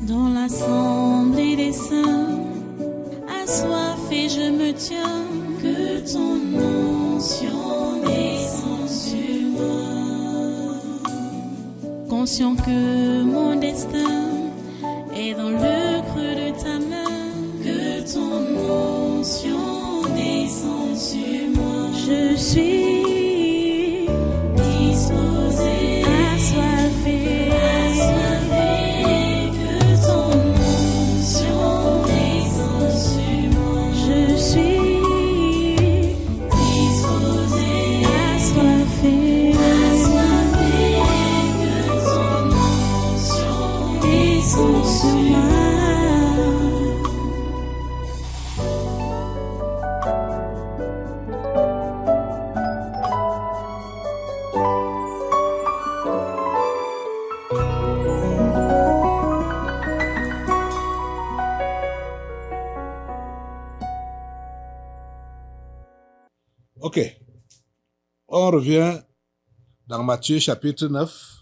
Dans l'assemblée des saints, assoiffé je me tiens, que ton onction descende sur moi. Conscient que mon destin est dans le creux de ta main, que ton onction descende sur moi. Je suis disposé, assoiffé, que ton onction descende sur moi. Je suis disposé, assoiffé, que ton onction descende sur moi. Ok, on revient dans Matthieu chapitre 9.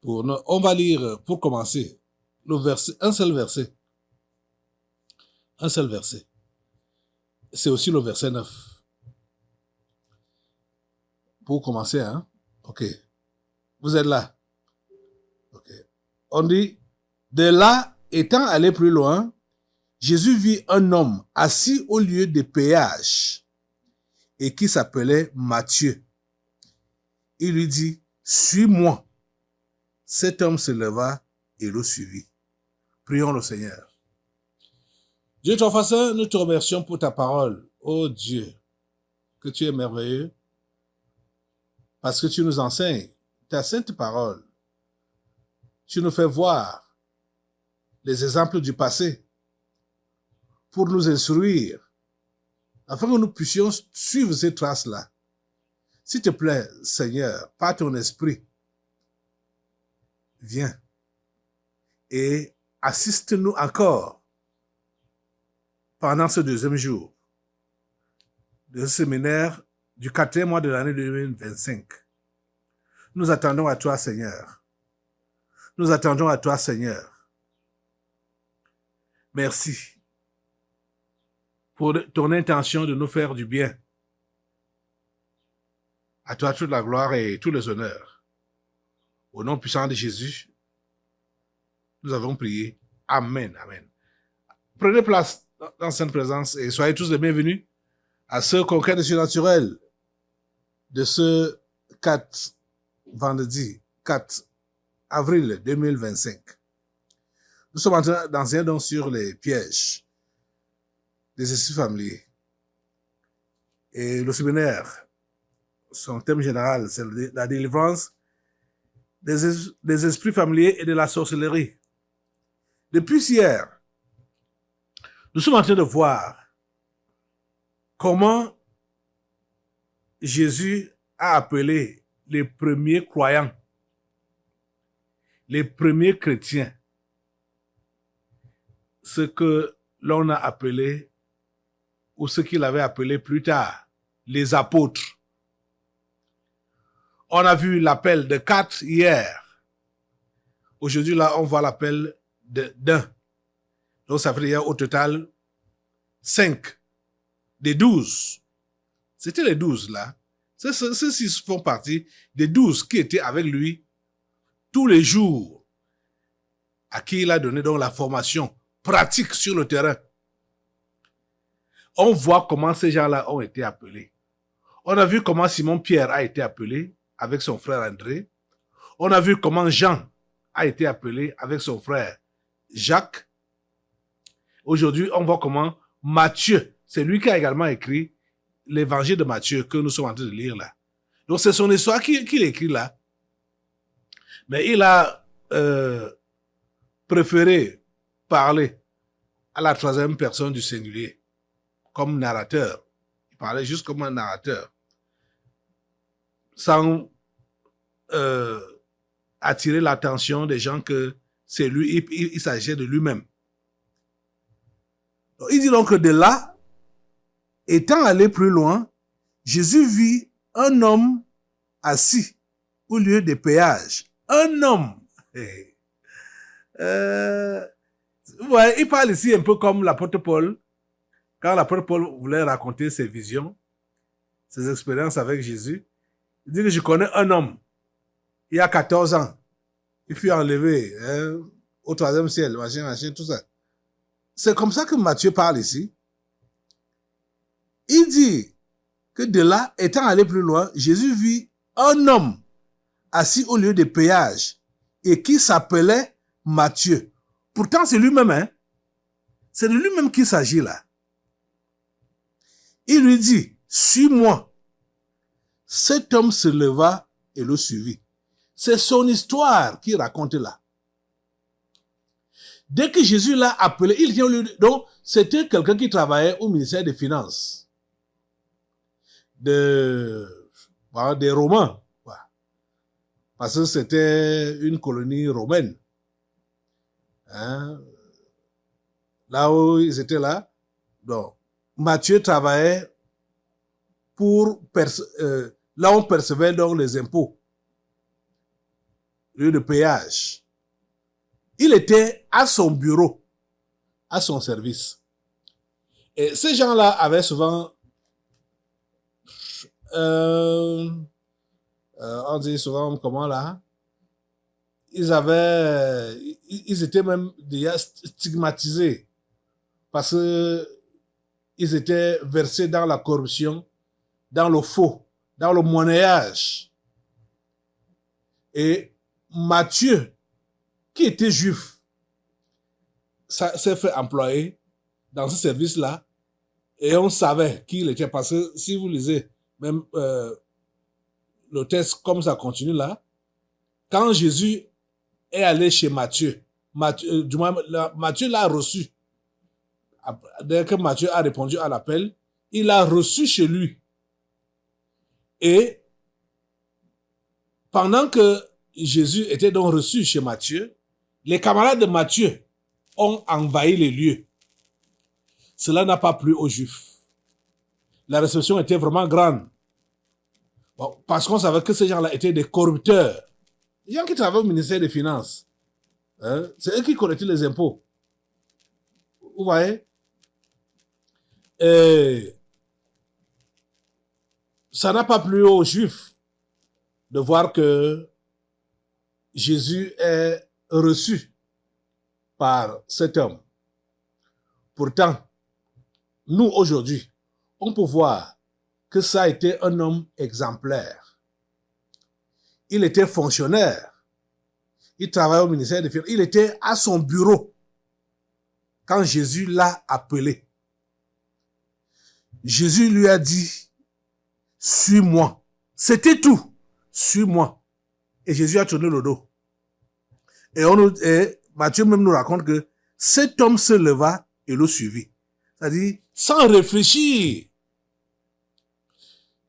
On va lire, pour commencer, un seul verset. Un seul verset. C'est aussi le verset 9. Pour commencer, hein? Ok. Vous êtes là? Ok. On dit, de là, étant allé plus loin, Jésus vit un homme assis au lieu de péage et qui s'appelait Matthieu. Il lui dit, suis-moi. Cet homme se leva et le suivit. Prions le Seigneur. Dieu ton Saint, nous te remercions pour ta parole. Oh Dieu, que tu es merveilleux, parce que tu nous enseignes ta sainte parole. Tu nous fais voir les exemples du passé pour nous instruire, afin que nous puissions suivre ces traces-là. S'il te plaît, Seigneur, par ton esprit, viens et assiste-nous encore pendant ce deuxième jour de ce séminaire du 4e mois de l'année 2025. Nous attendons à toi, Seigneur. Nous attendons à toi, Seigneur. Merci pour ton intention de nous faire du bien. À toi toute la gloire et tous les honneurs. Au nom puissant de Jésus, nous avons prié. Amen, amen. Prenez place dans cette présence et soyez tous les bienvenus à ce congrès surnaturel de ce vendredi 4 avril 2025. Nous sommes en train d'enseigner donc sur les pièges des esprits familiers. Et le séminaire, son thème général, c'est la délivrance des esprits familiers et de la sorcellerie. Depuis hier, nous sommes en train de voir comment Jésus a appelé les premiers croyants, les premiers chrétiens, ce que l'on a appelé, ou ce qu'il avait appelé plus tard, les apôtres. On a vu l'appel de 4 hier. Aujourd'hui, là, on voit l'appel d'un. Donc, ça fait au total 5 des 12. C'était les 12, là. Ceux-ci font partie des 12 qui étaient avec lui tous les jours, à qui il a donné donc la formation pratique sur le terrain. On voit comment ces gens-là ont été appelés. On a vu comment Simon-Pierre a été appelé avec son frère André. On a vu comment Jean a été appelé avec son frère Jacques. Aujourd'hui, on voit comment Matthieu, c'est lui qui a également écrit l'évangile de Matthieu que nous sommes en train de lire là. Donc c'est son histoire qu'il écrit là. Mais il a préféré parler à la 3e personne du singulier, comme narrateur. Il parlait juste comme un narrateur, sans attirer l'attention des gens que c'est lui, il s'agissait de lui-même. Donc, il dit donc que de là, étant allé plus loin, Jésus vit un homme assis au lieu des péages. Un homme. Vous voyez, il parle ici un peu comme l'apôtre Paul. Quand l'apôtre Paul voulait raconter ses visions, ses expériences avec Jésus, il dit que je connais un homme, il y a 14 ans, il fut enlevé au 3e ciel, machin, tout ça. C'est comme ça que Matthieu parle ici. Il dit que de là, étant allé plus loin, Jésus vit un homme assis au lieu de péage et qui s'appelait Matthieu. Pourtant, c'est lui-même, hein. C'est de lui-même qu'il s'agit là. Il lui dit, suis-moi. Cet homme se leva et le suivit. C'est son histoire qu'il raconte là. Dès que Jésus l'a appelé, il vient lui... Donc, c'était quelqu'un qui travaillait au ministère des Finances. Des Romains. Parce que c'était une colonie romaine. Hein? Là où ils étaient là. Donc, Matthieu travaillait pour... là où on percevait donc les impôts. Lieu de péage. Il était à son bureau, à son service. Et ces gens-là avaient souvent... on dit souvent comment là? Ils étaient même déjà stigmatisés parce que ils étaient versés dans la corruption, dans le faux, dans le monnayage. Et Matthieu, qui était juif, s'est fait employer dans ce service-là et on savait qui il était parce que si vous lisez même le texte comme ça continue là, quand Jésus est allé chez Matthieu, Matthieu l'a reçu. Dès que Matthieu a répondu à l'appel, il l'a reçu chez lui. Et pendant que Jésus était donc reçu chez Matthieu, les camarades de Matthieu ont envahi les lieux. Cela n'a pas plu aux Juifs. La réception était vraiment grande. Bon, parce qu'on savait que ces gens-là étaient des corrupteurs. Les gens qui travaillent au ministère des Finances. Hein, c'est eux qui collectaient les impôts. Vous voyez? Et ça n'a pas plu aux Juifs de voir que Jésus est reçu par cet homme. Pourtant, nous aujourd'hui, on peut voir que ça a été un homme exemplaire. Il était fonctionnaire. Il travaillait au ministère des Finances. Il était à son bureau quand Jésus l'a appelé. Jésus lui a dit, suis-moi. C'était tout. Suis-moi. Et Jésus a tourné le dos. Et Matthieu même nous raconte que cet homme se leva et le suivit. C'est-à-dire, sans réfléchir.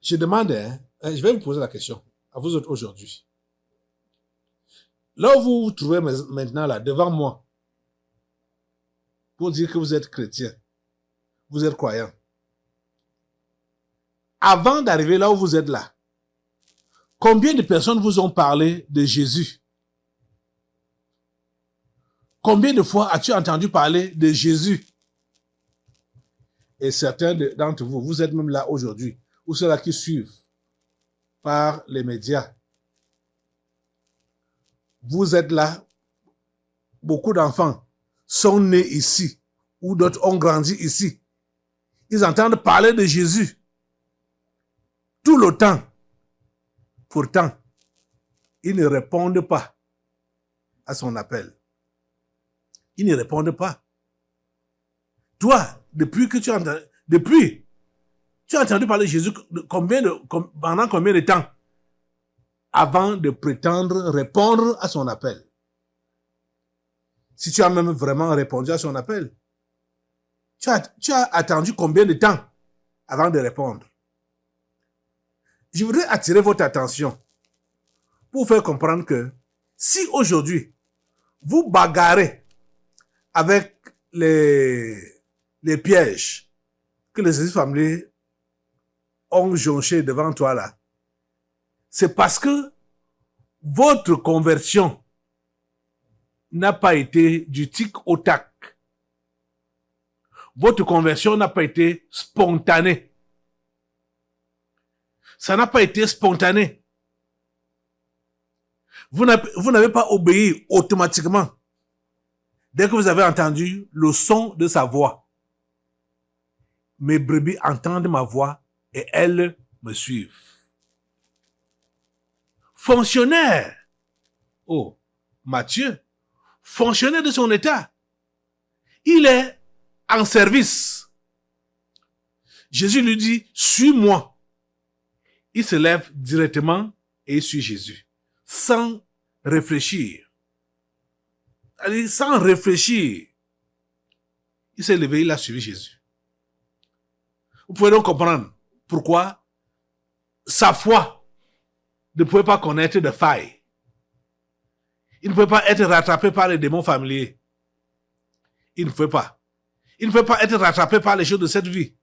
Je demande, je vais vous poser la question à vous autres aujourd'hui. Là où vous vous trouvez maintenant là, devant moi, pour dire que vous êtes chrétien, vous êtes croyant. Avant d'arriver là où vous êtes là, combien de personnes vous ont parlé de Jésus? Combien de fois as-tu entendu parler de Jésus? Et certains d'entre vous, vous êtes même là aujourd'hui, ou ceux-là qui suivent par les médias. Vous êtes là, beaucoup d'enfants sont nés ici, ou d'autres ont grandi ici. Ils entendent parler de Jésus tout le temps. Pourtant, ils ne répondent pas à son appel. Ils ne répondent pas. Toi, depuis que tu as entendu parler de Jésus pendant combien de temps avant de prétendre répondre à son appel? Si tu as même vraiment répondu à son appel, tu as attendu combien de temps avant de répondre? Je voudrais attirer votre attention pour faire comprendre que si aujourd'hui, vous bagarrez avec les pièges que les esprits familiers ont jonchés devant toi là, c'est parce que votre conversion n'a pas été du tic au tac. Votre conversion n'a pas été spontanée. Ça n'a pas été spontané. Vous n'avez pas obéi automatiquement dès que vous avez entendu le son de sa voix. Mes brebis entendent ma voix et elles me suivent. Fonctionnaire. Oh, Matthieu, fonctionnaire de son état. Il est en service. Jésus lui dit, suis-moi. Il se lève directement et il suit Jésus. Sans réfléchir. Sans réfléchir. Il s'est levé, il a suivi Jésus. Vous pouvez donc comprendre pourquoi sa foi ne pouvait pas connaître de failles. Il ne pouvait pas être rattrapé par les démons familiers. Il ne pouvait pas. Il ne pouvait pas être rattrapé par les choses de cette vie.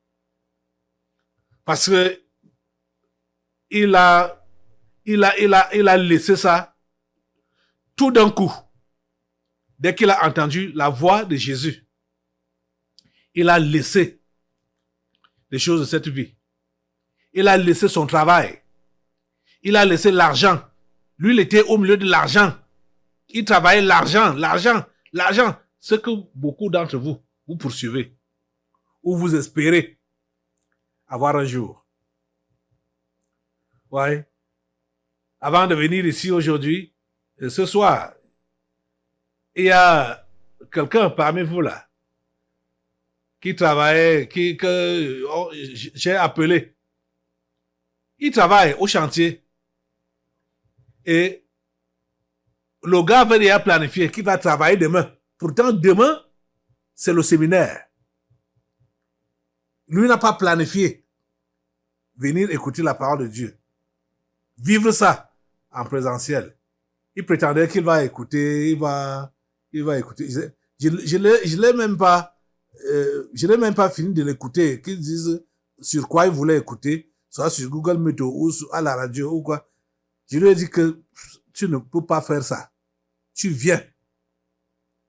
Parce que il a laissé ça tout d'un coup. Dès qu'il a entendu la voix de Jésus, il a laissé les choses de cette vie. Il a laissé son travail. Il a laissé l'argent. Lui, il était au milieu de l'argent. Il travaillait l'argent. Ce que beaucoup d'entre vous, vous poursuivez. Ou vous espérez avoir un jour. Ouais. Avant de venir ici aujourd'hui, ce soir, il y a quelqu'un parmi vous là, qui travaillait, j'ai appelé. Il travaille au chantier. Et le gars avait déjà planifié qu'il va travailler demain. Pourtant, demain, c'est le séminaire. Lui n'a pas planifié venir écouter la parole de Dieu. Vivre ça en présentiel. Il prétendait qu'il va écouter, il va écouter. Je l'ai même pas fini de l'écouter, qu'ils disent sur quoi il voulait écouter, soit sur Google Meet ou à la radio ou quoi. Je lui ai dit que tu ne peux pas faire ça. Tu viens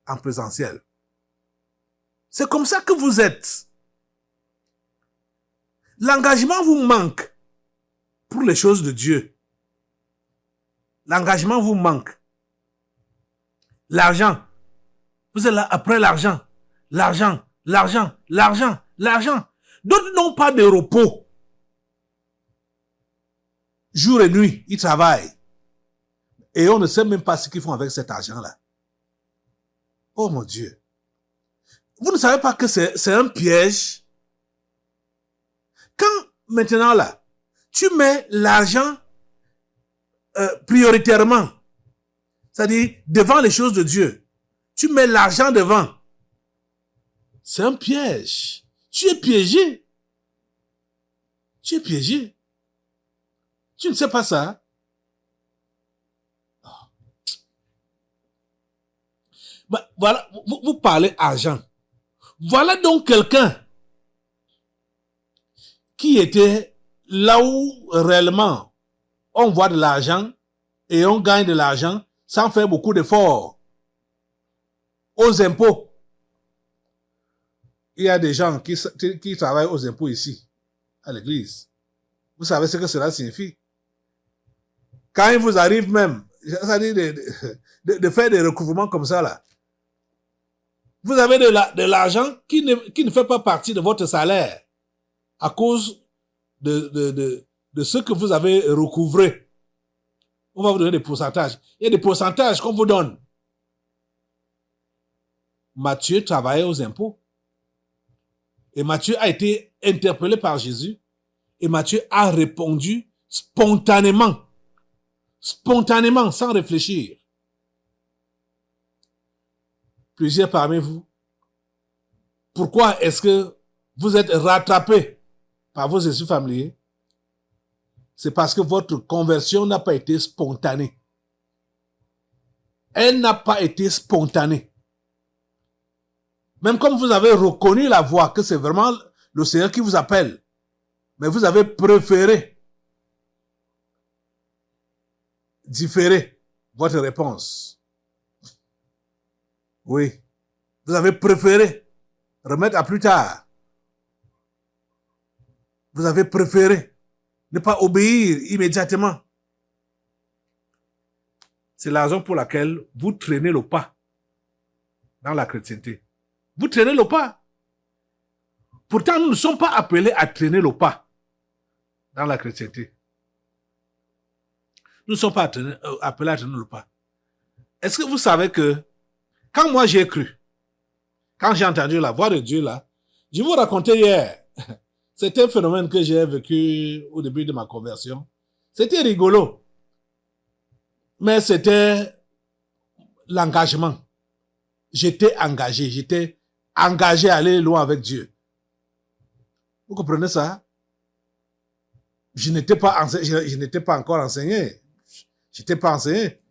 en présentiel. C'est comme ça que vous êtes. L'engagement vous manque pour les choses de Dieu. L'engagement vous manque. L'argent. Vous êtes là après l'argent. L'argent. D'autres n'ont pas de repos. Jour et nuit, ils travaillent. Et on ne sait même pas ce qu'ils font avec cet argent-là. Oh mon Dieu. Vous ne savez pas que c'est un piège. Quand maintenant là, tu mets l'argent prioritairement, c'est-à-dire devant les choses de Dieu, tu mets l'argent devant, c'est un piège. Tu es piégé. Tu es piégé. Tu ne sais pas ça. Bah, voilà, vous parlez argent. Voilà donc quelqu'un qui était là où réellement on voit de l'argent et on gagne de l'argent sans faire beaucoup d'efforts. Aux impôts. Il y a des gens qui travaillent aux impôts ici, à l'église. Vous savez ce que cela signifie? Quand il vous arrive même, c'est-à-dire de faire des recouvrements comme ça là, vous avez de l'argent qui ne fait pas partie de votre salaire à cause de ce que vous avez recouvré. On va vous donner des pourcentages. Il y a des pourcentages qu'on vous donne. Matthieu travaillait aux impôts. Et Matthieu a été interpellé par Jésus. Et Matthieu a répondu spontanément. Spontanément, sans réfléchir. Plusieurs parmi vous, pourquoi est-ce que vous êtes rattrapés par vos esprits familiers? C'est parce que votre conversion n'a pas été spontanée. Elle n'a pas été spontanée. Même comme vous avez reconnu la voix, que c'est vraiment le Seigneur qui vous appelle, mais vous avez préféré différer votre réponse. Oui. Vous avez préféré remettre à plus tard. Vous avez préféré ne pas obéir immédiatement. C'est la raison pour laquelle vous traînez le pas dans la chrétienté. Vous traînez le pas. Pourtant, nous ne sommes pas appelés à traîner le pas dans la chrétienté. Nous ne sommes pas appelés à traîner le pas. Est-ce que vous savez que quand moi j'ai cru, quand j'ai entendu la voix de Dieu là, je vais vous raconter hier, c'était un phénomène que j'ai vécu au début de ma conversion. C'était rigolo, mais c'était l'engagement. J'étais engagé à aller loin avec Dieu. Vous comprenez ça? Je n'étais pas encore enseigné. J'étais pas enseigné.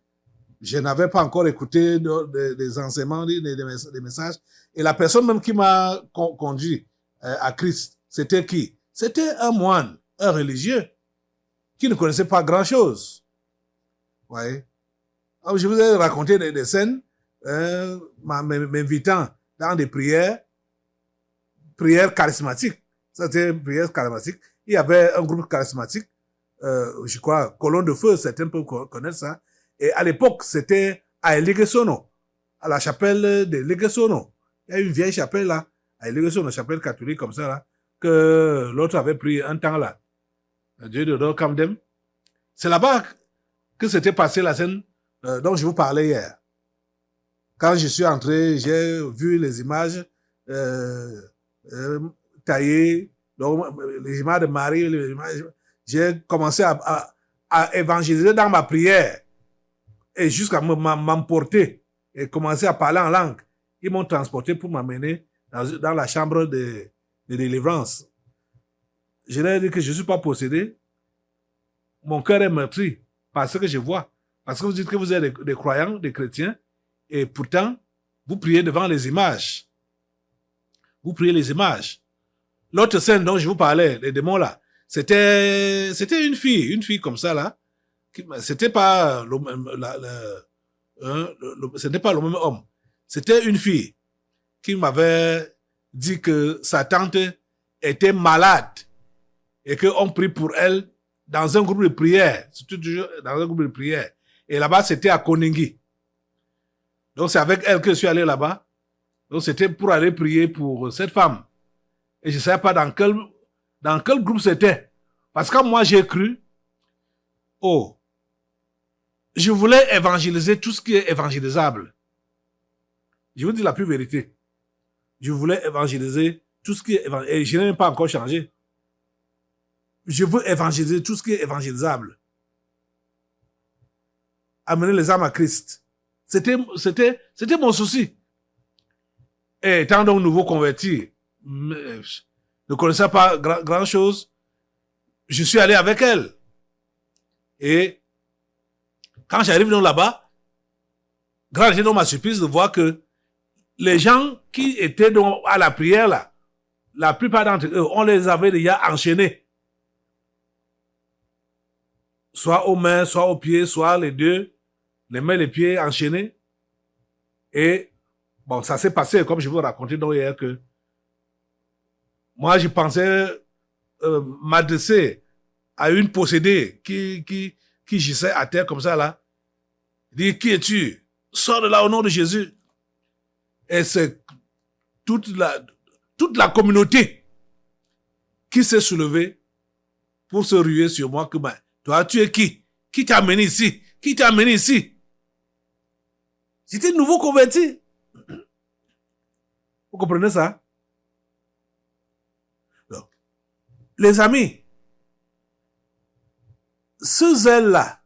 Je n'avais pas encore écouté des enseignements, des messages. Et la personne même qui m'a conduit à Christ, c'était qui? C'était un moine, un religieux, qui ne connaissait pas grand-chose. Vous voyez? Alors, je vous ai raconté des scènes, m'invitant dans des prières charismatiques. Ça, c'était une prière charismatique. Il y avait un groupe charismatique, je crois, Colonne de Feu, certains peuvent connaître ça. Et à l'époque, c'était à Elegesono, à la chapelle de Elegesono. Il y a une vieille chapelle là, à Elegesono, une chapelle catholique comme ça là, que l'autre avait pris un temps là. Dieu de Camden. C'est là-bas que s'était passée la scène dont je vous parlais hier. Quand je suis entré, j'ai vu les images taillées, donc, les images de Marie, j'ai commencé à évangéliser dans ma prière et jusqu'à m'emporter et commencer à parler en langue. Ils m'ont transporté pour m'amener dans la chambre de délivrance. Je leur ai dit que je ne suis pas possédé. Mon cœur est meurtri par ce que je vois. Parce que vous dites que vous êtes des croyants, des chrétiens, et pourtant, vous priez devant les images. Vous priez les images. L'autre scène dont je vous parlais, les démons là, c'était une fille comme ça là. C'était pas c'était pas le même homme. C'était une fille qui m'avait dit que sa tante était malade et qu'on prie pour elle dans un groupe de prière, surtout toujours dans un groupe de prière. Et là-bas, c'était à Koningui. Donc, c'est avec elle que je suis allé là-bas. Donc, c'était pour aller prier pour cette femme. Et je ne savais pas dans quel groupe c'était. Parce que moi, j'ai cru, je voulais évangéliser tout ce qui est évangélisable. Je vous dis la pure vérité. Je voulais évangéliser tout ce qui est évangélisable. Et je n'ai même pas encore changé. Je veux évangéliser tout ce qui est évangélisable. Amener les âmes à Christ. C'était mon souci. Et étant donc nouveau converti, ne connaissant pas grand chose, je suis allé avec elle. Et quand j'arrive donc là-bas, grand était donc ma surprise de voir que les gens qui étaient donc à la prière là, la plupart d'entre eux, on les avait déjà enchaînés. Soit aux mains, soit aux pieds, soit les deux, les mains et les pieds enchaînés. Et bon, ça s'est passé, comme je vous racontais donc hier, que moi, je pensais m'adresser à une possédée qui gissait à terre comme ça, là. Dit, qui es-tu? Sors de là au nom de Jésus. Et c'est toute la communauté qui s'est soulevée pour se ruer sur moi que, toi, tu es qui? Qui t'a amené ici? Qui t'a amené ici? J'étais nouveau converti. Vous comprenez ça? Donc, les amis, ce zèle-là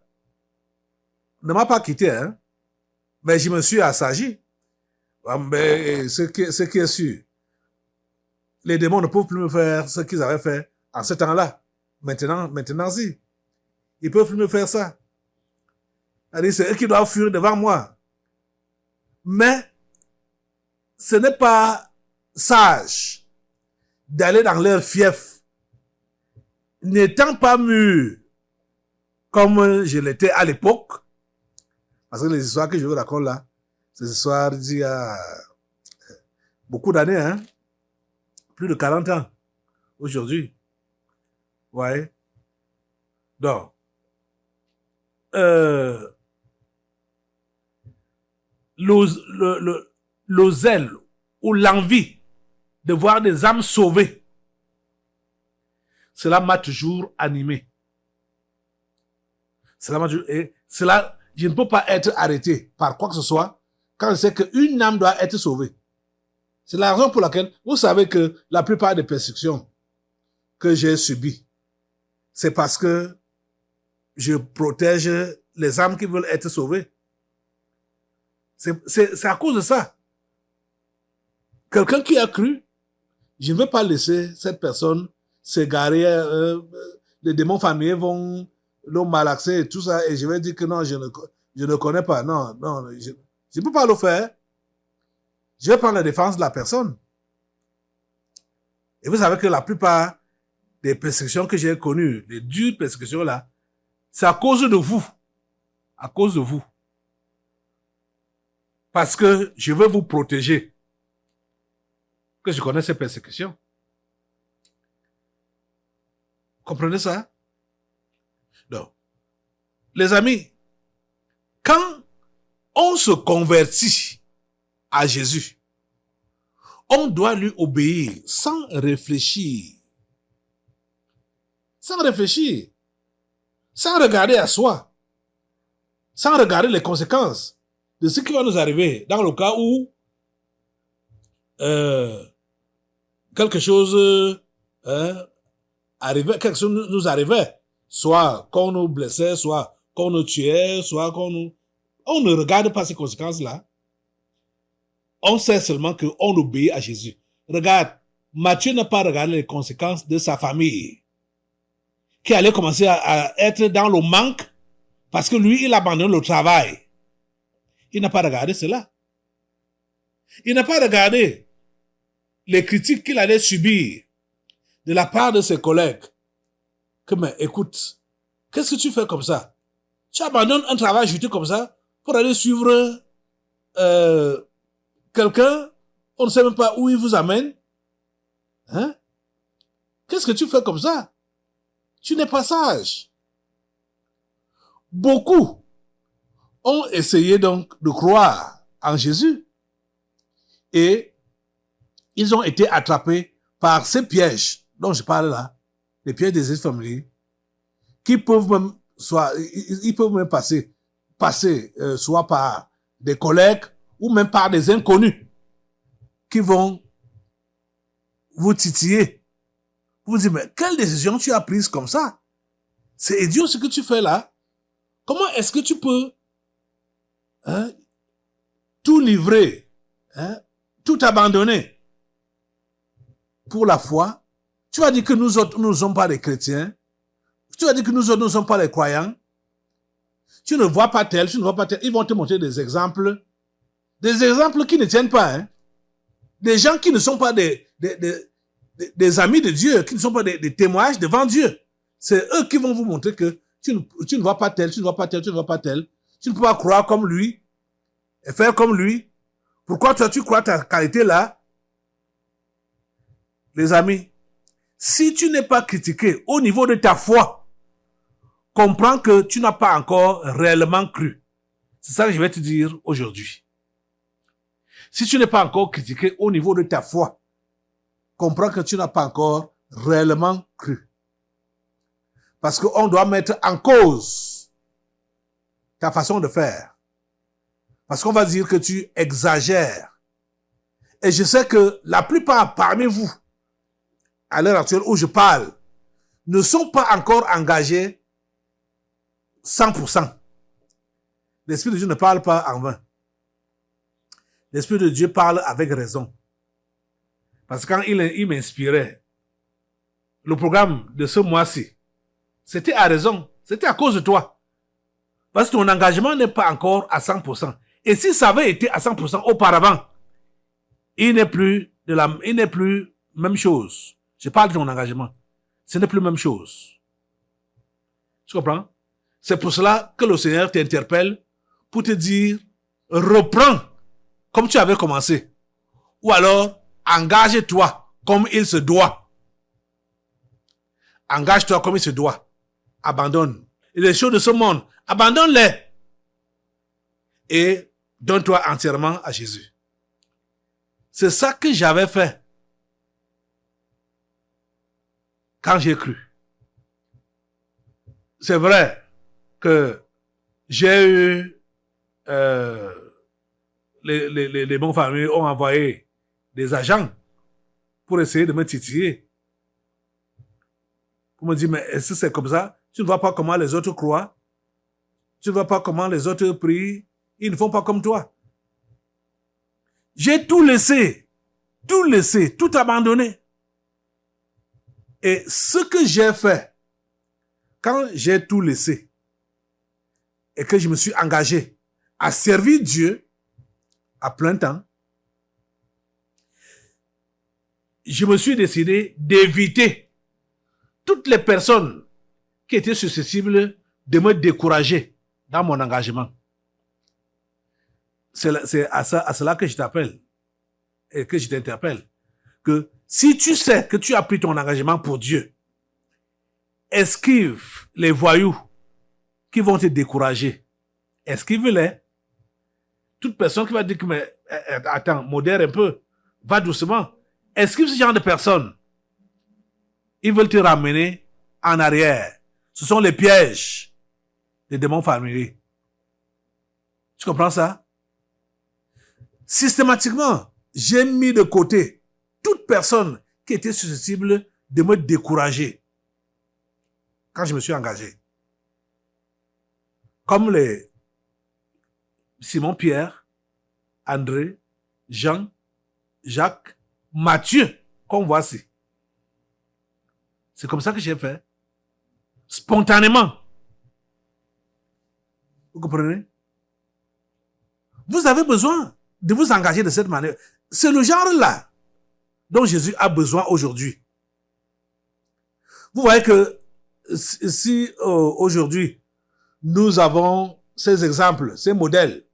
ne m'a pas quitté, hein? Mais je me suis assagi. Mais ce qui est sûr, les démons ne peuvent plus me faire ce qu'ils avaient fait en ce temps-là. Maintenant, si. Ils peuvent plus me faire ça. C'est eux qui doivent fuir devant moi. Mais ce n'est pas sage d'aller dans leur fief, n'étant pas mûr comme je l'étais à l'époque, parce que les histoires que je vous raconte là, Cette histoire d'il y a beaucoup d'années, hein? Plus de 40 ans aujourd'hui. Ouais. Donc, le zèle ou l'envie de voir des âmes sauvées, cela m'a toujours animé. Et cela, je ne peux pas être arrêté par quoi que ce soit quand je sais qu'une âme doit être sauvée. C'est la raison pour laquelle vous savez que la plupart des persécutions que j'ai subies, c'est parce que je protège les âmes qui veulent être sauvées. C'est à cause de ça. Quelqu'un qui a cru, je ne veux pas laisser cette personne s'égarer. Les démons familiers vont le malaxer et tout ça, et je vais dire que non, je ne connais pas. Non, je ne peux pas le faire. Je vais prendre la défense de la personne. Et vous savez que la plupart des persécutions que j'ai connues, les dures persécutions là, c'est à cause de vous. À cause de vous. Parce que je veux vous protéger. Que je connais ces persécutions. Vous comprenez ça? Donc, les amis, quand on se convertit à Jésus, on doit lui obéir sans réfléchir. Sans réfléchir. Sans regarder à soi. Sans regarder les conséquences de ce qui va nous arriver dans le cas où quelque chose arrivait, quelque chose nous arrivait. Soit qu'on nous blessait, soit qu'on nous tuait, soit qu'on nous... On ne regarde pas ces conséquences-là. On sait seulement qu'on obéit à Jésus. Regarde, Matthieu n'a pas regardé les conséquences de sa famille, qui allait commencer à être dans le manque parce que lui, il abandonne le travail. Il n'a pas regardé cela. Il n'a pas regardé les critiques qu'il allait subir de la part de ses collègues. Que, mais écoute, qu'est-ce que tu fais comme ça? Tu abandonnes un travail juteux comme ça pour aller suivre quelqu'un, on ne sait même pas où il vous amène. Hein? Qu'est-ce que tu fais comme ça? Tu n'es pas sage. Beaucoup ont essayé donc de croire en Jésus et ils ont été attrapés par ces pièges dont je parle là, les pièges des familiers, qui peuvent même ils peuvent même passer soit par des collègues ou même par des inconnus qui vont vous titiller. Vous dites, mais quelle décision tu as prise comme ça? C'est idiot ce que tu fais là. Comment est-ce que tu peux tout livrer, tout abandonner pour la foi? Tu as dit que nous autres, nous ne sommes pas des chrétiens. Tu as dit que nous autres, nous ne sommes pas les croyants. Tu ne vois pas tel, tu ne vois pas tel. Ils vont te montrer des exemples qui ne tiennent pas. Hein? Des gens qui ne sont pas des amis de Dieu, qui ne sont pas des témoignages devant Dieu. C'est eux qui vont vous montrer que tu ne vois pas tel, tu ne vois pas tel, tu ne vois pas tel. Tu ne peux pas croire comme lui et faire comme lui. Pourquoi toi, tu crois ta qualité là? Les amis, si tu n'es pas critiqué au niveau de ta foi, comprends que tu n'as pas encore réellement cru. C'est ça que je vais te dire aujourd'hui. Si tu n'es pas encore critiqué au niveau de ta foi, comprends que tu n'as pas encore réellement cru. Parce qu'on doit mettre en cause ta façon de faire. Parce qu'on va dire que tu exagères. Et je sais que la plupart parmi vous, à l'heure actuelle où je parle, ne sont pas encore engagés 100%. L'Esprit de Dieu ne parle pas en vain. L'Esprit de Dieu parle avec raison. Parce que quand il m'inspirait, le programme de ce mois-ci, c'était à raison. C'était à cause de toi. Parce que ton engagement n'est pas encore à 100%. Et si ça avait été à 100% auparavant, il n'est plus même chose. Je parle de ton engagement. Ce n'est plus même chose. Tu comprends? C'est pour cela que le Seigneur t'interpelle pour te dire, reprends comme tu avais commencé. Ou alors, engage-toi comme il se doit. Engage-toi comme il se doit. Abandonne. Et les choses de ce monde, abandonne-les. Et donne-toi entièrement à Jésus. C'est ça que j'avais fait quand j'ai cru. C'est vrai que j'ai eu les bons familles ont envoyé des agents pour essayer de me titiller. Pour me dire, mais est-ce que c'est comme ça? Tu ne vois pas comment les autres croient? Tu ne vois pas comment les autres prient? Ils ne font pas comme toi. J'ai tout laissé, tout abandonné. Et ce que j'ai fait, quand j'ai tout laissé, et que je me suis engagé à servir Dieu à plein temps, je me suis décidé d'éviter toutes les personnes qui étaient susceptibles de me décourager dans mon engagement. C'est à cela que je t'appelle et que je t'interpelle. Que si tu sais que tu as pris ton engagement pour Dieu, esquive les voyous qui vont te décourager. Esquive-les. Toute personne qui va dire que, mais, attends, modère un peu, va doucement. Esquive ce genre de personnes. Ils veulent te ramener en arrière. Ce sont les pièges des démons familiers. Tu comprends ça? Systématiquement, j'ai mis de côté toute personne qui était susceptible de me décourager quand je me suis engagé. Comme les Simon Pierre, André, Jean, Jacques, Matthieu, qu'on voit ici. C'est comme ça que j'ai fait. Spontanément. Vous comprenez? Vous avez besoin de vous engager de cette manière. C'est le genre-là dont Jésus a besoin aujourd'hui. Vous voyez que si aujourd'hui, nous avons ces exemples, ces modèles,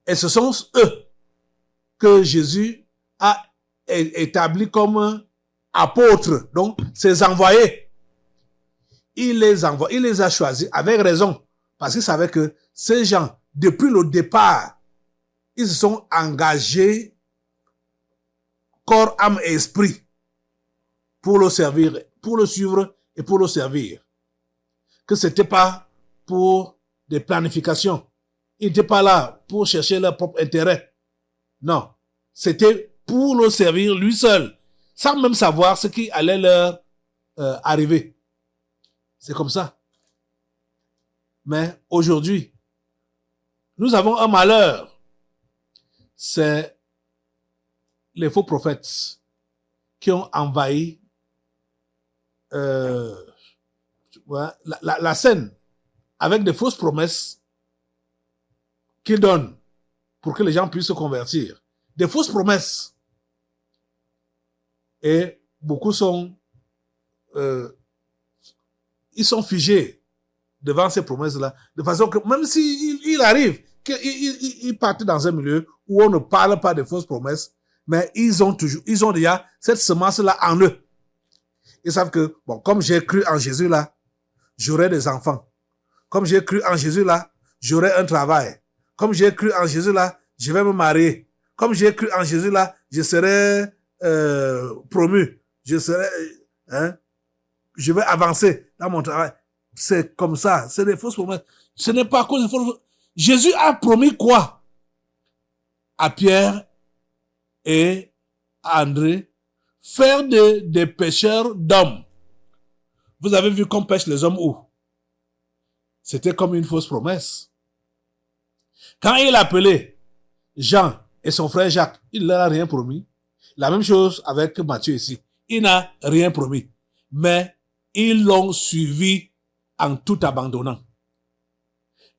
et ce sont eux que Jésus a établis comme apôtres, donc ses envoyés. Il les envoie, il les a choisis avec raison, parce qu'il savait que ces gens, depuis le départ, ils se sont engagés corps, âme et esprit pour le servir, pour le suivre et pour le servir. Que c'était pas pour des planifications. Ils n'étaient pas là pour chercher leur propre intérêt. Non. C'était pour le servir lui seul, sans même savoir ce qui allait leur arriver. C'est comme ça. Mais aujourd'hui, nous avons un malheur. C'est les faux prophètes qui ont envahi la scène avec des fausses promesses qu'ils donnent pour que les gens puissent se convertir. Des fausses promesses. Et beaucoup sont ils sont figés devant ces promesses-là, de façon que même s'il arrive qu'ils partent dans un milieu où on ne parle pas de fausses promesses, mais ils ont déjà cette semence-là en eux. Ils savent que, bon, comme j'ai cru en Jésus là, j'aurai des enfants. Comme j'ai cru en Jésus là, j'aurai un travail. Comme j'ai cru en Jésus là, je vais me marier. Comme j'ai cru en Jésus là, je serai promu. Je vais avancer dans mon travail. C'est comme ça. C'est des fausses promesses. Ce n'est pas à cause des fausses promesses. Jésus a promis quoi? À Pierre et à André, faire des pêcheurs d'hommes. Vous avez vu qu'on pêche les hommes où? C'était comme une fausse promesse. Quand il a appelé Jean et son frère Jacques, il ne leur a rien promis. La même chose avec Matthieu ici. Il n'a rien promis. Mais ils l'ont suivi en tout abandonnant.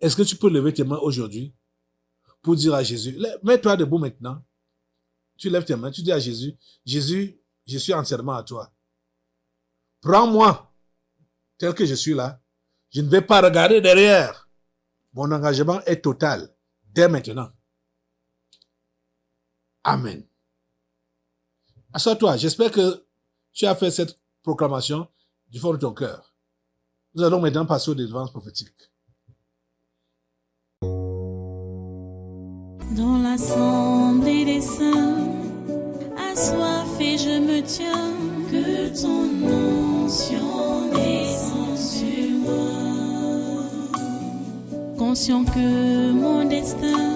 Est-ce que tu peux lever tes mains aujourd'hui pour dire à Jésus, mets-toi debout maintenant. Tu lèves tes mains, tu dis à Jésus, Jésus, je suis entièrement à toi. Prends-moi tel que je suis là. Je ne vais pas regarder derrière. Mon engagement est total dès maintenant. Amen. Assois-toi. J'espère que tu as fait cette proclamation du fond de ton cœur. Nous allons maintenant passer aux délivrances prophétiques. Dans l'assemblée des saints, assoiffé je me tiens, que ton onction descende sur moi. Conscient que mon destin